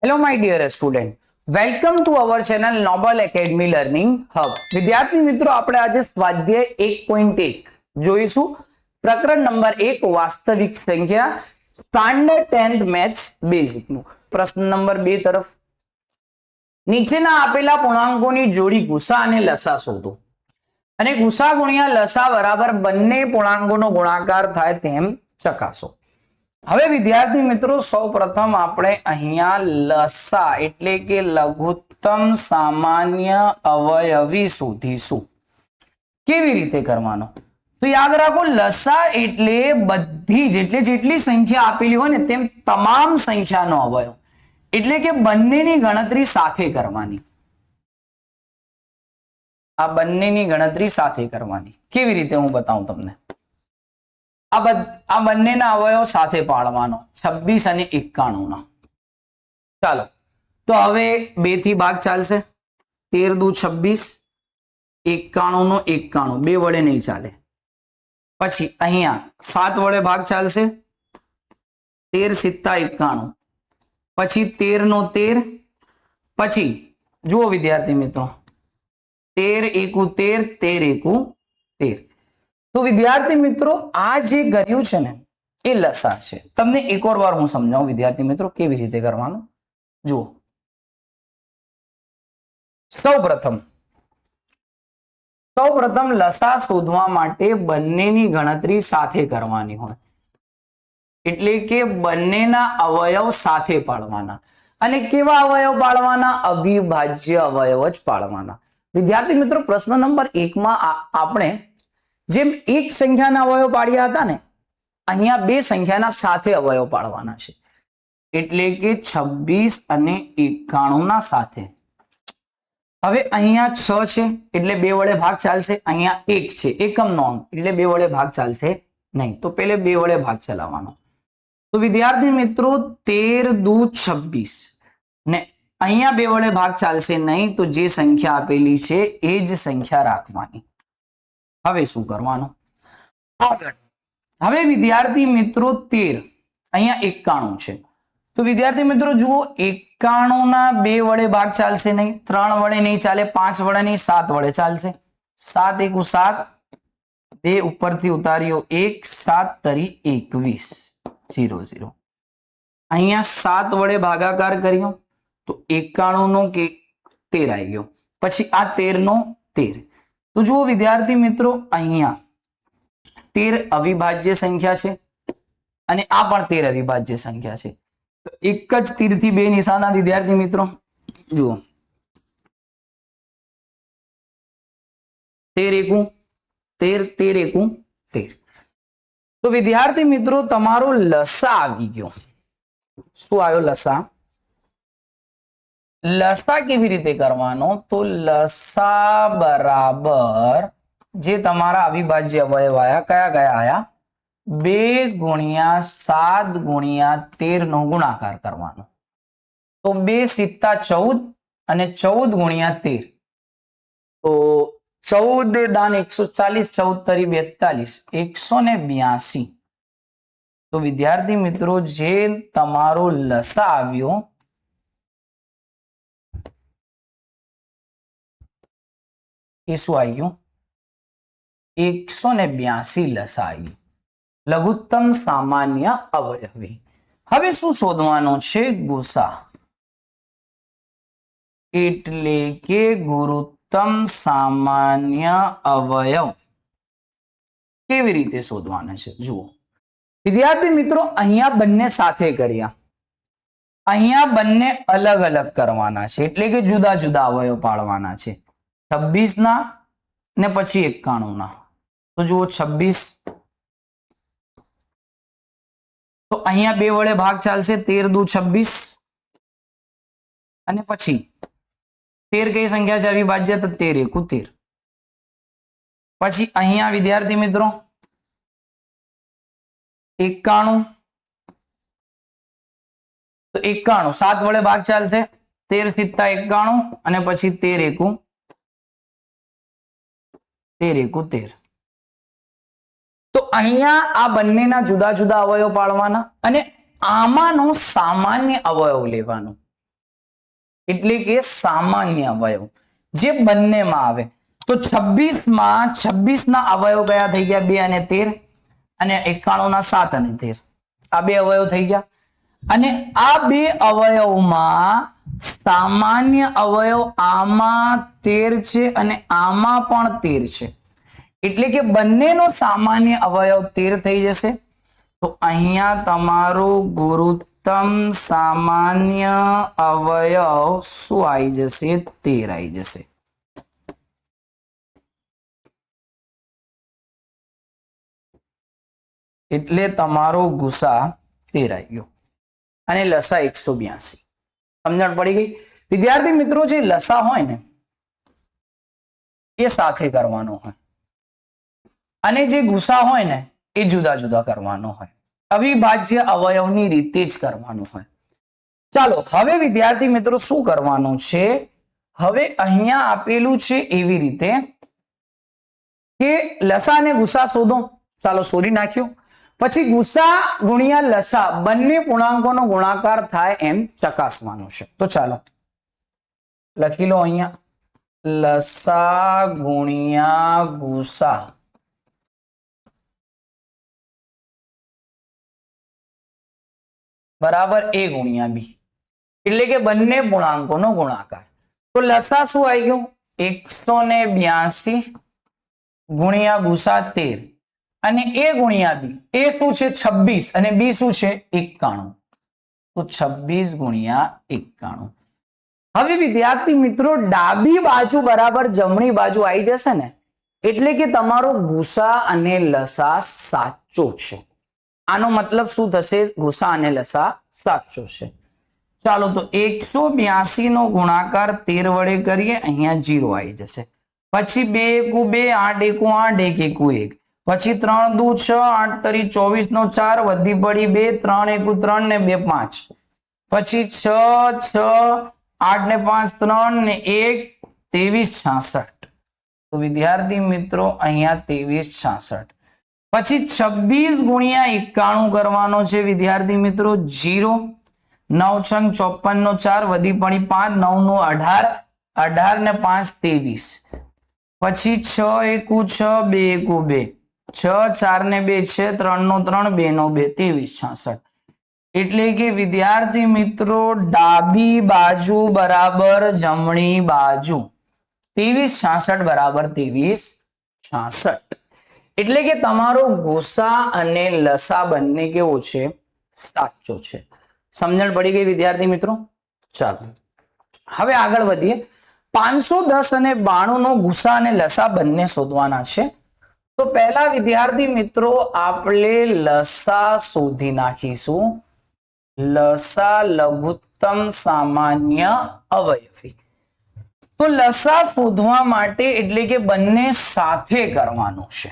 Hello, my dear student. Welcome to our channel Noble Academy Learning Hub. વિદ્યાર્થી મિત્રો, આપણે આજે સ્વાધ્યાય 1.1 જોઈશું. પ્રકરણ નંબર 1 વાસ્તવિક સંખ્યા સ્ટાન્ડર્ડ 10th મેથ્સ બેઝિક નું. પ્રશ્ન નંબર 2 તરફ. નીચેના આપેલા પૂર્ણાંકોની જોડી ગુસા અને લસા શોધો. અને ગુસા ગુણ્યા લસા બરાબર બંને પૂર્ણાંકોનો ગુણાકાર થાય તેમ ચકાસો. હવે વિદ્યાર્થી મિત્રો, સૌપ્રથમ આપણે અહીંયા લસા એટલે કે લઘુત્તમ સામાન્ય અવયવી શોધીશું. કેવી રીતે કરવાનો? તો યાદ રાખો, લસા એટલે બધી જેટલી સંખ્યા આપેલી હોય ને તેમ તમામ સંખ્યાનો અવયવ, એટલે કે બંનેની ગણતરી સાથે કરવાની. આ બંનેની ગણતરી સાથે કરવાની. કેવી રીતે હું બતાવું તમને. આ બંનેના અવયવ સાથે પાડવાનો 26 અને 91 ના. ચાલો, તો હવે 2 થી ભાગ ચાલશે. 13 દુ 26, 91 નો 91, 2 વડે નહીં ચાલે. પછી અહીંયા 7 વડે ભાગ ચાલશે. 13 સિત્તા 91, પછી 13 નો 13, પછી જુઓ વિદ્યાર્થી મિત્રો, 13 એકુ 13, 13 એકુ 13. તો વિદ્યાર્થી મિત્રો, આ જે કર્યું છે ને એ લસા છે. તમને એક વાર હું સમજાવું વિદ્યાર્થી મિત્રો કેવી રીતે કરવાનું. જુઓ, સૌપ્રથમ લસા શોધવા માટે બંનેની ગણતરી સાથે કરવાની હોય, એટલે કે બંનેના અવયવ સાથે પાડવાના. અને કેવા અવયવ પાડવાના? અવિભાજ્ય અવયવ જ પાડવાના. વિદ્યાર્થી મિત્રો, પ્રશ્ન નંબર 1 માં આપણે જેમ એક સંખ્યાના અવયવ પાડ્યા હતા ને, અહીંયા 2 સંખ્યાના સાથે અવયવ પાડવાના છે, એટલે કે 26 અને 91 ના સાથે. હવે અહીંયા 6 છે એટલે 2 વડે ભાગ ચાલશે. અહીંયા 1 છે, એકમ નો અંક, એટલે 2 વડે ભાગ ચાલશે નહીં. તો પેલે 2 વડે ભાગ ચલાવવાનો. તો વિદ્યાર્થી મિત્રો, 13 દુ 26 ને અહીંયા 2 વડે ભાગ ચાલશે નહીં. તો જે સંખ્યા આપેલી છે એ જ સંખ્યા રાખવાની. હવે શું કરવાનું? આગળ હવે વિદ્યાર્થી મિત્રો 13, અહીંયા 91 છે. તો વિદ્યાર્થી મિત્રો જુઓ, 91 ના 2 વડે ભાગ ચાલશે નહીં, 3 વડે નહીં ચાલે, 5 વડે નહીં, 7 વડે ચાલશે. 7 એકુ 7, 2 ઉપરથી ઉતાર્યો 1, 7 તરી 21, 0 0. અહીંયા 7 વડે ભાગાકાર કર્યો તો 91 નો 13 આવી ગયો. પછી આ 13 નો 13. તો જુઓ વિદ્યાર્થી મિત્રો, અહીંયા 13 અવિભાજ્ય સંખ્યા છે અને આ પણ 13 અવિભાજ્ય સંખ્યા છે. તો એક જ તીરથી 2 નિશાના વિદ્યાર્થી મિત્રો. જુઓ, 13 એકુ 13, 13 એકુ 13. તો વિદ્યાર્થી મિત્રો, તમારો લસા આવી ગયો. શું આવ્યો? લસા. લસા કેવી રીતે કરવાનો? તો લસા બરાબર જે તમારા અવિભાજ્ય અવયવ આયા, કયા કયા આયા? 2 ગુણ્યા 7 ગુણ્યા 13 નો ગુણાકાર કરવાનો. તો 2 સિત્તા 14 અને 14 ગુણ્યા 13. તો 14 દાન 140, 14 તરી 42, 182. તો વિદ્યાર્થી મિત્રો, જે તમારો લસા આવ્યો એ શું આવી ગયું? 182 લસા આવી. લઘુત્તમ સામાન્ય અવયવી. હવે શું શોધવાનો છે? ગુસા, એટલે કે ગુરુત્તમ સામાન્ય અવયવ. કેવી રીતે શોધવાના છે? જુઓ વિદ્યાર્થી મિત્રો, અહીંયા બંને સાથે કર્યા, અહીંયા બંને અલગ અલગ કરવાના છે, એટલે કે જુદા જુદા અવયવ પાડવાના છે. 26 ના ને પછી 91 ના. તો જુઓ 26, તો અહીંયા 2 વડે ભાગ ચાલશે. 13 દુ 26 અને પછી 13 કઈ સંખ્યા છે અવિભાજ્ય? તો 13 એકુ 13. પછી અહીંયા વિદ્યાર્થી મિત્રો 91, તો 91 7 વડે ભાગ ચાલશે. 13 સિત્તા 91 અને પછી 13 એકુ 13. તો અહીંયા આ બંનેના જુદા જુદા અવયવ પાડવાના અને આમાંનો સામાન્ય અવયવ લેવાનો. એટલે કે સામાન્ય અવયવ જે બંનેમાં આવે. તો 26 માં 26 ના અવયવ કયા થઈ ગયા? 2 અને 13, અને 91 ના 7 અને 13. આ બે અવયવ થઈ ગયા. અને આ બે અવયવમાં સામાન્ય અવયવ આમાં 13 છે અને આમાં પણ 13 છે, એટલે કે બંનેનો સામાન્ય અવયવ 13 થઈ જશે. તો અહીંયા તમારું ગુરુત્તમ સામાન્ય અવયવ શું આવી જશે? 13 આવી જશે. એટલે તમારો ગુસા 13 આવી ગયો અને લસા 182. સમજણ પડી ગઈ? વિદ્યાર્થી મિત્રો, જે લસા હોય ને એ સાથે કરવાનો હોય અને જે ગુસા હોય ને એ જુદા જુદા કરવાનો હોય. અવિભાજ્ય અવયવની રીતે જ કરવાનું હોય. ચાલો હવે વિદ્યાર્થી મિત્રો શું કરવાનું છે? હવે અહીંયા આપેલું છે એવી રીતે કે લસા અને ગુસા શોધો. ચાલો શોધી નાખ્યું. પછી ગુસા ગુણ્યા લસા બંને પૂર્ણાંકોનો ગુણાકાર થાય એમ ચકાસવાનું છે. તો ચાલો લખી લો અહીંયા, લસા ગુણ્યા ગુસા બરાબર a ગુણ્યા b, એટલે કે બંને પૂર્ણાંકોનો ગુણાકાર. તો લસા શું આવી ગયું? 182 ગુણ્યા ગુસા 13 અને a ગુણ્યા b. a શું છે? 26 અને b શું છે? 91. તો 26 ગુણ્યા 91. હવે વિદ્યાર્થી મિત્રો ડાબી બાજુ બરાબર જમણી બાજુ આવી જશે ને, એટલે કે તમારો ગુસા અને લસા સાચો છે. આનો મતલબ શું થશે? ગુસા અને લસા સાચો છે. ચાલો તો 182 નો ગુણાકાર 13 વડે કરીએ, અહીંયા 0 આવી જશે. પછી 2 × 2 8 × 8 1 × 1, પછી 3 × 2 6 8 × 24 નો 4 વધી પડી 2 3 1 3 ને 2 5, પછી 6 6 8 ને 5 3 ને 1 23 66. તો વિદ્યાર્થી મિત્રો અહીંયા 23 66. પછી 26 ગુણ્યા 91 કરવાનો છે વિદ્યાર્થી મિત્રો. 0 9 6 54 નો 4 વધી પડી 5 9 નો 18 18 ને 5 23, પછી 6 1 6 2 1 2 6 4 ને 2 છે 3 નો 3 2 નો 2 23 66. એટલે કે વિદ્યાર્થી મિત્રો ડાબી બાજુ બરાબર જમણી બાજુ 23 66 બરાબર 23 66. એટલે કે તમારો ગુસા અને લસા બંને કેવો છે? સાચો છે. સમજણ પડી ગઈ વિદ્યાર્થી મિત્રો? ચાલો હવે આગળ વધીએ. 510 અને 92 નો ગુસા અને લસા બંને શોધવાના છે. તો પહેલા વિદ્યાર્થી મિત્રો આપણે લસા શોધી નાખીશું. લસા લઘુત્તમ સામાન્ય અવયવી. તો લસા શોધવા માટે એટલે કે બંને સાથે કરવાનું છે.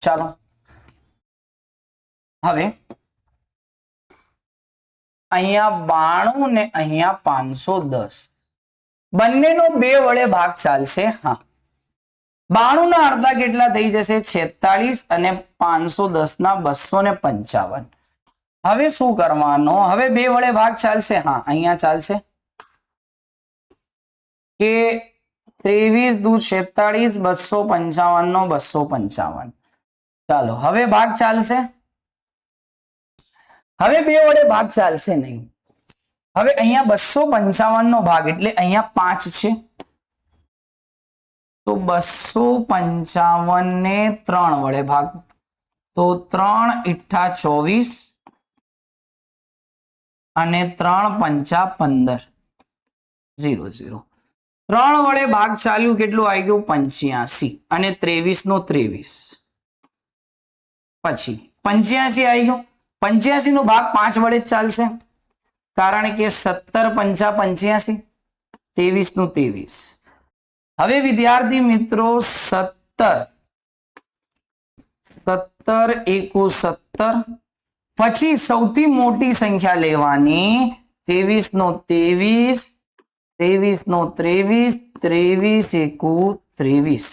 ચાલો હવે અહીંયા 92 ને અહીંયા 510 બંનેનો 2 વડે ભાગ ચાલશે. હા, 92 ના અડધા કેટલા થઈ જશે? 46 અને 510 ના 255. હવે શું કરવાનો? હવે 2 વડે ભાગ ચાલશે. હા, અહીંયા ચાલશે કે 23 દુ 46 255 નો 255. ચાલો હવે ભાગ ચાલશે. હવે 2 વડે ભાગ ચાલશે નહીં. હવે અહીંયા 255 નો ભાગ એટલે અહીંયા 5 છે, તો 255 ને 3 વડે ભાગ, તો 3 ઈઠા 24 અને 3 પંચા 15 0 0. 3 વડે ભાગ ચાલ્યું, કેટલું આવી ગયું? 85 અને 23 નો 23, પછી 85 આવી ગયું. 85 નો ભાગ 5 વડે જ ચાલશે, કારણ કે 17 પંચા 85 23 નું 23. હવે વિદ્યાર્થી મિત્રો 17 એકુ 17, પછી સૌથી મોટી સંખ્યા લેવાની 23 નો 23 23 નો 23 23 એકુ 23.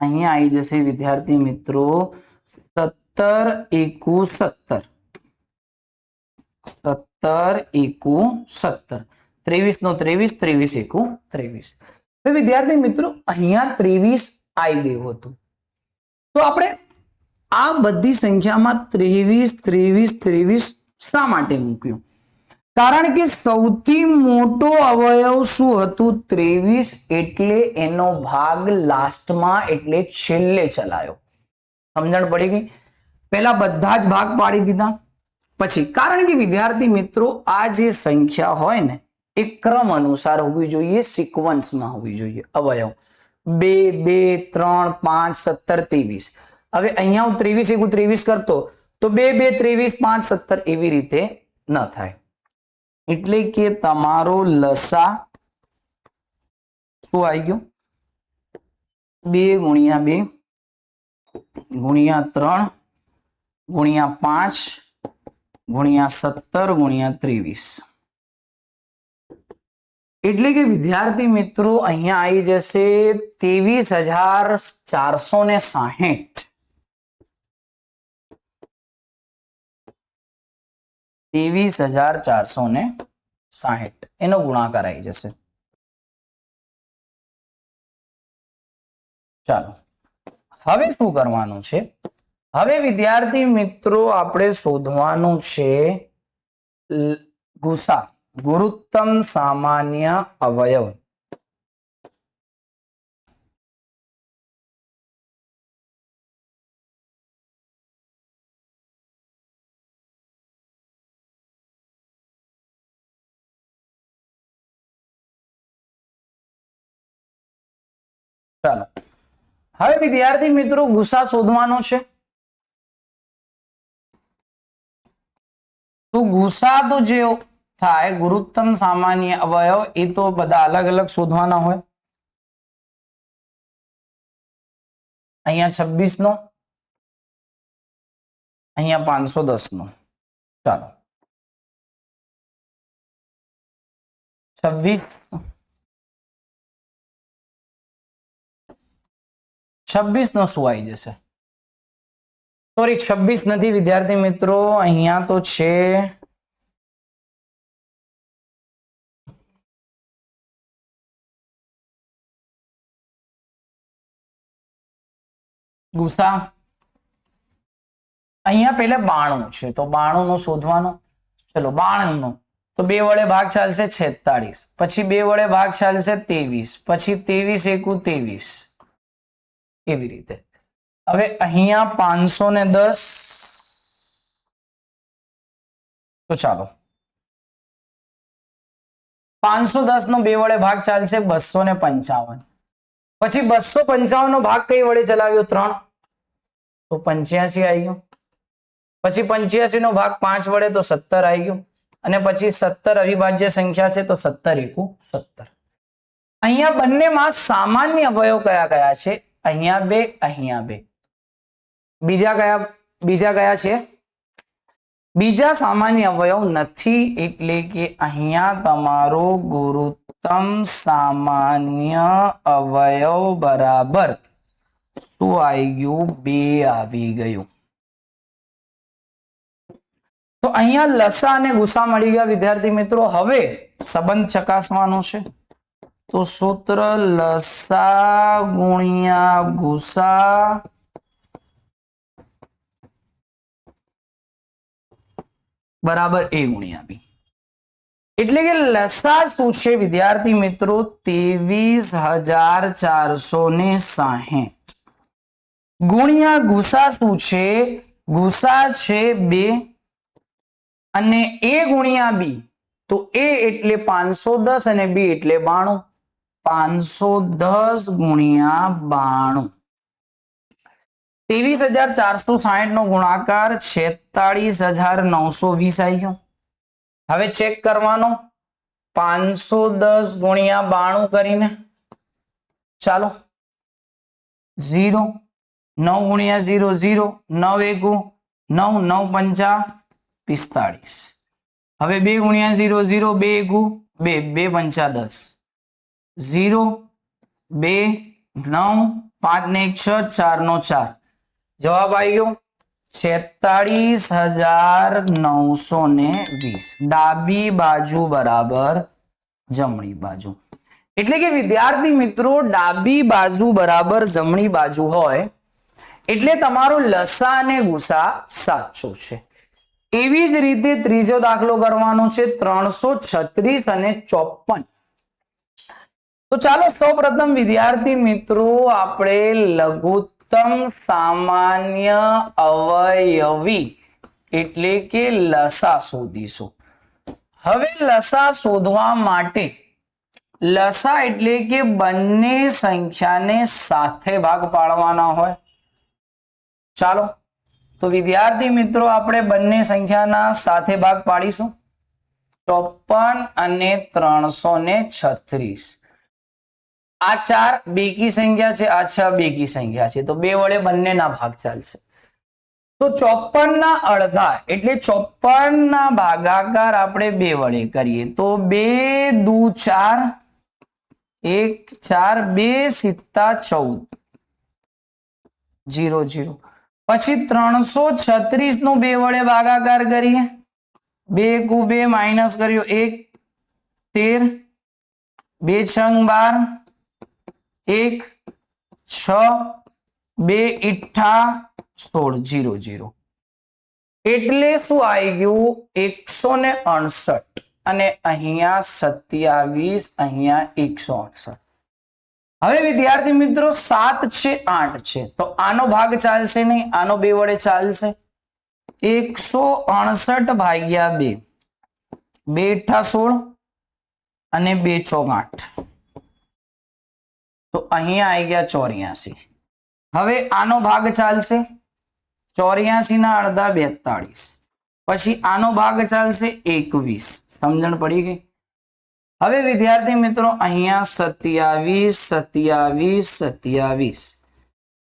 અહીંયા આવી જશે વિદ્યાર્થી મિત્રો 17 17 એકુ 17, 17 એકુ 17, 23 નો 23, 23 એકુ 23. હવે વિદ્યાર્થી મિત્રો અહીંયા 23 આવી ગયું હતું, તો આપણે આ બધી સંખ્યામાં 23, 23, 23 શા માટે મૂક્યું? કારણ કે સૌથી મોટો અવયવ શું હતું? 23, એટલે એનો ભાગ લાસ્ટમાં એટલે છેલ્લે ચલાયો. સમજણ પડી ગઈ? પહેલા બધા જ ભાગ પાડી દીધા, પછી કારણ કે વિદ્યાર્થી મિત્રો આ જે સંખ્યા હોય ને એ ક્રમ અનુસાર હોવી જોઈએ, સિક્વન્સમાં હોવી જોઈએ. અવયવ 2, 2, 3, 5, 17, 23. હવે અહીંયા હું 23 એકુ 23 કરતો તો 2, 2, 23, 5, 17 એવી રીતે ન થાય. એટલે કે તમારો લસા શું આવી ગયો? 2 ગુણ્યા 2 ગુણ્યા 3 ગુણ્યા 5 ગુણ્યા 17 ગુણ્યા 23. એટલે કે વિદ્યાર્થી મિત્રો અહીંયા આવી જશે 23,460. 23,460 એનો ગુણાકાર આવી જશે. ચાલો હવે શું કરવાનું છે? હવે વિદ્યાર્થી મિત્રો આપણે શોધવાનું છે ગુસા, ગુરુત્તમ સામાન્ય અવયવ. ચાલો હવે વિદ્યાર્થી મિત્રો ગુસા શોધવાનો છે. તો ગુસા તો જે થાય ગુરુત્તમ સામાન્ય અવયવ એ તો બધા અલગ અલગ શોધવાના હોય. અહીંયા 26 નો, અહીંયા 510 નો. ચાલો 26 નો શું આવી જશે? સોરી 26 નથી વિદ્યાર્થી મિત્રો, અહીંયા તો છે ગુસા. અહીંયા પેલા 92 છે, તો 92 નો શોધવાનો. ચલો 92 નો તો 2 વડે ભાગ ચાલશે 46, પછી 2 વડે ભાગ ચાલશે 23, પછી 23 એકુ 23 એવી રીતે. હવે અહીંયા 510, તો ચાલો 510 નો 2 વડે ભાગ ચાલશે 255, પછી 255 નો ભાગ કઈ વડે ચલાવ્યો? 3, તો 85 આવી ગયું. પછી 85 નો ભાગ 5 વડે તો 17 આવી ગયું, અને પછી 17 અવિભાજ્ય સંખ્યા છે તો 17 એકુ 17. અહીંયા બંનેમાં સામાન્ય અવયવ કયા કયા છે? અહીંયા 2, અહીંયા 2. બીજા કયા છે? બીજા સામાન્ય અવયવ નથી, એટલે કે અહીંયા તમારો ગુરુત્તમ સામાન્ય અવયવ બરાબર શું આવી ગયું? 2 આવી ગયું. તો અહીંયા લસા અને ગુસા મળી ગયા વિદ્યાર્થી મિત્રો. હવે સંબંધ ચકાસવાનો છે. તો સૂત્ર લસા ગુણ્યા ગુસા બરાબર A ગુણ્યા B. એટલે કે લસા શું છે વિદ્યાર્થી મિત્રો? 23,460 ગુણ્યા ગુસા શું છે? ગુસા છે 2 અને A ગુણ્યા B. તો A એટલે 510 અને B એટલે 92. 510 ગુણ્યા 92. 23,460 નો ગુણાકાર 46,920 આવી ગયો. હવે ચેક કરવાનો 510 ગુણ્યા 92 કરીને. ચાલો 0, 9 ગુણ્યા 0 0, 9 એકુ 9, 9 પંચા 45. હવે 2 ગુણ્યા 0 0, 2 એકુ 2, 2 પંચા 10, 0 2 9 5 ને 1 6, 4 નો 4. જવાબ આવી ગયો 46,920 ડાબી બાજુ બરાબર જમણી બાજુ. એટલે કે વિદ્યાર્થી મિત્રો ડાબી બાજુ બરાબર જમણી બાજુ હોય એટલે તમારો લસા અને ગુસા સાચો છે. એવી જ રીતે ત્રીજો દાખલો કરવાનો છે 336 અને 54. તો ચાલો સૌપ્રથમ વિદ્યાર્થી મિત્રો આપણે લઘુત્તમ સામાન્ય અવયવી એટલે કે લસા શોધીશું. હવે લસા શોધવા માટે લસા એટલે કે બંને સંખ્યાને સાથે ભાગ પાડવાના હોય. ચાલો તો વિદ્યાર્થી મિત્રો આપણે બંને સંખ્યાના સાથે ભાગ પાડીશું. 54 અને 336. આ 4 બેકી સંખ્યા છે, આ 6 બેકી સંખ્યા છે, તો 2 વડે બંનેના ભાગ ચાલશે. તો 54 ના અડધા એટલે 54 ના ભાગાકાર આપણે 2 વડે કરીએ તો 2 દુ 4 1 4 2 સિત્તા 14 0 0. પછી 336 નો 2 વડે ભાગાકાર કરીએ 2 કુ 2 માઇનસ કર્યો 1 13 2 છંગ 12 1 6 2 ઈઠ્ઠા 16 0 0. એટલે શું આવી ગયું 169 અને અહીંયા 27 અહીંયા 168. હવે વિદ્યાર્થી મિત્રો 7 છે 8 છે તો આનો ભાગ ચાલશે નહીં, આનો 2 વડે ચાલશે. 168 ભાગ્યા 2 2 ઈઠ્ઠા 16 અને 2 ચોક 8 તો અહીંયા આવી ગયા 84. હવે આનો ભાગ ચાલશે 84 ના અડધા 42. પછી આનો ભાગ ચાલશે 21. સમજણ પડી ગઈ. હવે વિદ્યાર્થી મિત્રો અહીંયા 27 27 27.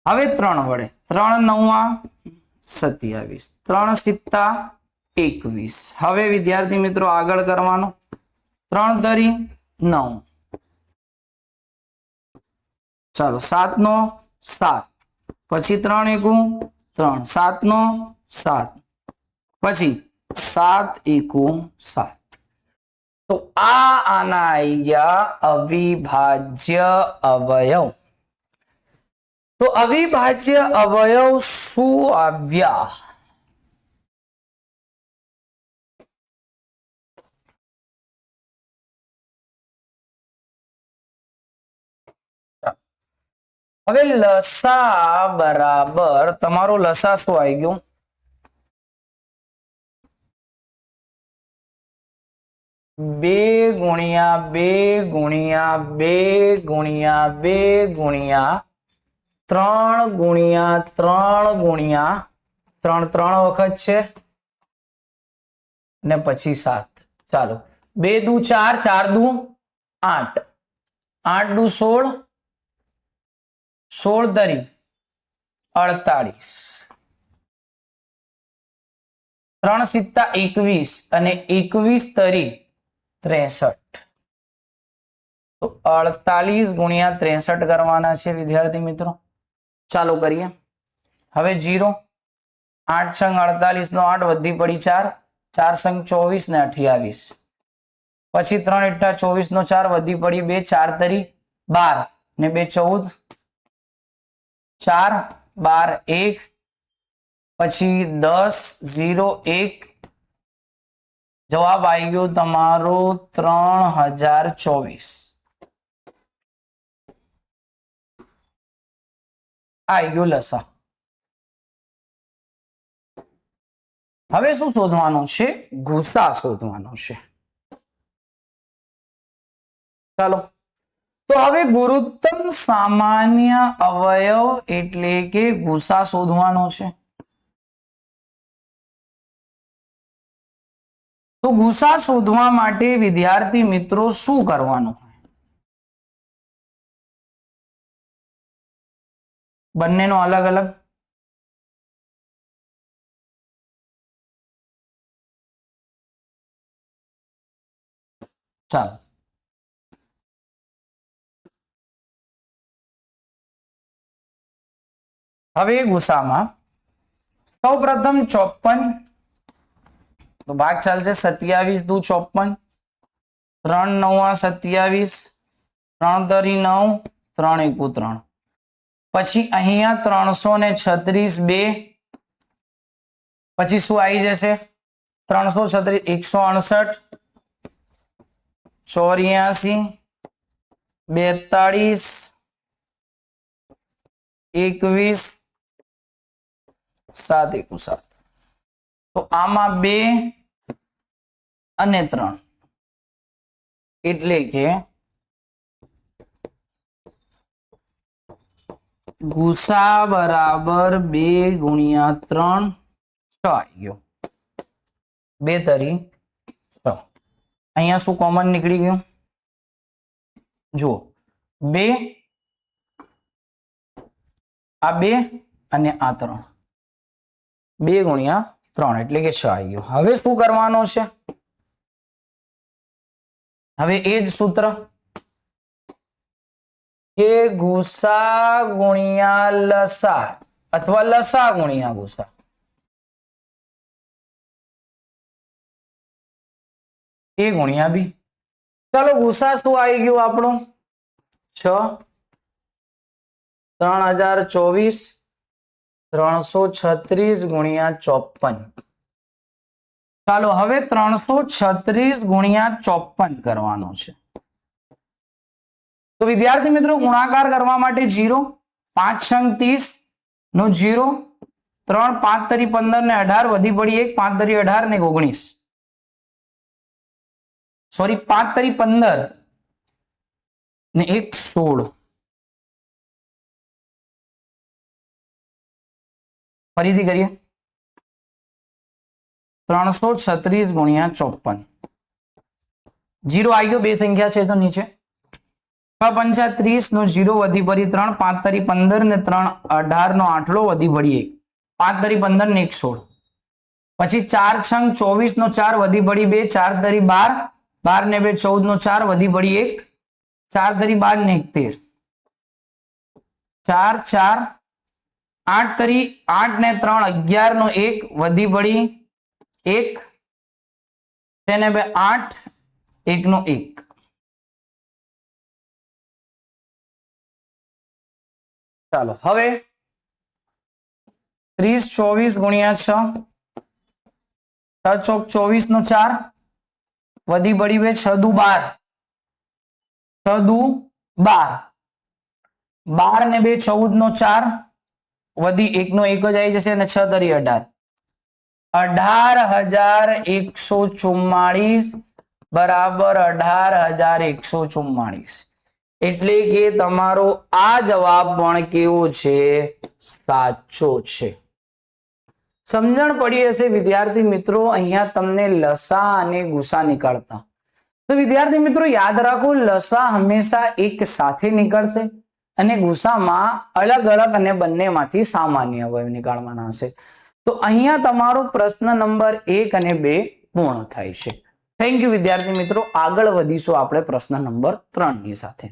હવે 3 વડે 3 9 27 3 સિત્તા 21. હવે વિદ્યાર્થી મિત્રો આગળ કરવાનો 3 તરી 9. ચાલો 7 નો 7 પછી 3 એકુ 3 7 નો 7 પછી 7 એકુ 7. તો આના આવી ગયા અવિભાજ્ય અવયવ. તો અવિભાજ્ય અવયવ શું આવ્યા? હવે લસા બરાબર તમારો લસા શું આવી ગયું? 2 ગુણ્યા 2 ગુણ્યા 2 ગુણ્યા 2 ગુણ્યા 3 ગુણ્યા 3 ગુણ્યા 3 3 વખત છે ને પછી 7. ચાલો 2 દુ 4 4 દુ 8 8 દુ 16 16 તરી 48 3 સિત્તા 21 અને 21 તરી 63. તો 48 ગુણ્યા 63 કરવાના છે વિદ્યાર્થી મિત્રો. ચાલો કરીએ. હવે 0 8 છંગ 48 નો 8 વધી પડી 4 4 સંગ 24 ને 28. પછી 3 ઈઠ્ઠા 24 નો 4 વધી પડી 2 4 તરી 12 ને 2 14 4 12 1 પછી 10 0 1. જવાબ આવી ગયો તમારો 3024. આવી ગયો લસા. હવે શું શોધવાનું છે? ગુસા શોધવાનો છે. ચાલો તો હવે ગુરુત્તમ સામાન્ય અવયવ એટલે કે ગુસા શોધવાનો છે. તો ગુસા શોધવા માટે વિદ્યાર્થી મિત્રો શું કરવાનું? બંનેનો અલગ અલગ. ચાલો હવે ગુસામાં સૌ પ્રથમ 54 તો ભાગ ચાલશે 27 દુ 54, 3 9 27, 3 તરી 9, 3 એકુ 3. પછી અહીંયા 336 2, પછી શું આવી જશે 336 168, 84 42 21 7 એકુ 7. તો આમાં 2 અને 3 એટલે કે ગુસા બરાબર 2 ગુણ્યા 3 6 આવી ગયો. 2 તરી 6. અહીંયા શું કોમન નીકળી ગયું જુઓ 2 આ 2 અને આ 3 2 ગુણ્યા 3 એટલે કે 6 આવી ગયો. હવે શું કરવાનો છે હવે એ જ સૂત્ર કે ગુસા ગુણ્યા લસા અથવા લસા ગુણ્યા ગુસા. એ ગુણ્યા બી. ચાલો ગુસા શું આવી ગયું આપણો 6 3024 336 ગુણ્યા 54. ચાલો હવે 336 ગુણ્યા 54 કરવાનો છે. તો વિદ્યાર્થી મિત્રો ગુણાકાર કરવા માટે 0, 5 છંગ 30 નો 0, 3 5 તરી 15 ને 18 વધી પડી 1, 5 તરી 18 ને 19, સોરી 5 તરી 15 ને 1 16. ફરીથી કરીએ 336 ગુણ્યા 54. 0 આવી ગયો, બે સંખ્યા છે તો નીચે 6 5 30 નો 0 વધી પડી 3, 5 તરી 15 ને 3 18 નો આઠલો વધી પડી 1, 5 તરી 15 ને 1 16. પછી 4 છંગ 24 નો 4 વધી પડી 2, 4 તરી 12, 12 ને 2 14 નો 4 વધી પડી 1, 4 તરી 12 ને 1 13, 4 4 8 તરી 8 ને 3 11 નો 1 વધી પડી 1, તેને 2 8 1 નો 1. ચાલો હવે 30 24 ગુણ્યા 6, 6 ચોક 24 નો 4 વધી પડી 2, 6 દુ 12, 6 દુ 12, 12 ને 2 14 નો 4 વધી 1 નો 1 જ આવી જશે અને 6 તરી 18, 18144 બરાબર 18144. એટલે કે તમારો આ જવાબ પણ કેવો છે સાચો છે. સમજણ પડી હશે વિદ્યાર્થી મિત્રો અહીંયા તમને લસા અને ગુસા નીકળતા. તો વિદ્યાર્થી મિત્રો યાદ રાખો લસા હંમેશા એક સાથે નીકળશે અને ગુસામાં અલગ અલગ અને બંનેમાંથી સામાન્ય અવયવ નીકાળવાના હશે. તો અહીંયા તમારો પ્રશ્ન નંબર 1 અને 2 પૂર્ણ થાય છે. થેન્ક યુ વિદ્યાર્થી મિત્રો. આગળ વધીશું આપણે પ્રશ્ન નંબર 3 ની સાથે.